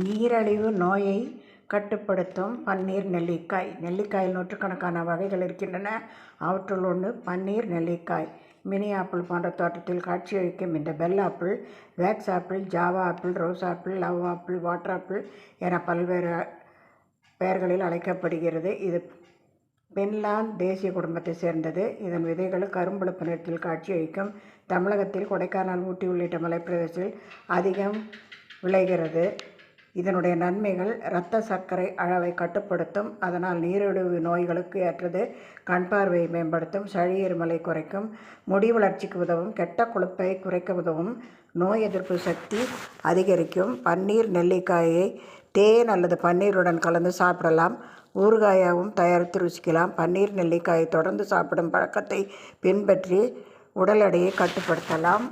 நீரிழிவு நோயை கட்டுப்படுத்தும் பன்னீர் நெல்லிக்காய். நெல்லிக்காயில் நூற்றுக்கணக்கான வகைகள் இருக்கின்றன. அவற்றுள் ஒன்று பன்னீர் நெல்லிக்காய். மினி ஆப்பிள் போன்ற தோற்றத்தில் காட்சியளிக்கும் இந்த bell apple wax apple, Java apple, rose apple, love apple, water apple என பல்வேறு பெயர்களில் அழைக்கப்படுகிறது. இது பின்லாந்து தேசிய குடும்பத்தை சேர்ந்தது. இதன் விதைகள் கரும்பழுப்பு நிறத்தில் காட்சியளிக்கும். தமிழகத்தில் கொடைக்கானல், ஊட்டி உள்ளிட்ட மலைப்பிரதேசத்தில் அதிகம் விளைகிறது. இதனுடைய நன்மைகள்: இரத்த சர்க்கரை அளவை கட்டுப்படுத்தும், அதனால் நீரிழிவு நோய்களுக்கு ஏற்றது. கண் பார்வையை மேம்படுத்தும், சளி இருமலை குறைக்கும், முடி வளர்ச்சிக்கு உதவும், கெட்ட கொழுப்பை குறைக்க உதவும், நோய் எதிர்ப்பு சக்தி அதிகரிக்கும். பன்னீர் நெல்லிக்காயை தேன் அல்லது பன்னீருடன் கலந்து சாப்பிடலாம். ஊறுகாயாகவும் தயாரித்து ருசிக்கலாம். பன்னீர் நெல்லிக்காயை தொடர்ந்து சாப்பிடும் பழக்கத்தை பின்பற்றி உடல் எடையை கட்டுப்படுத்தலாம்.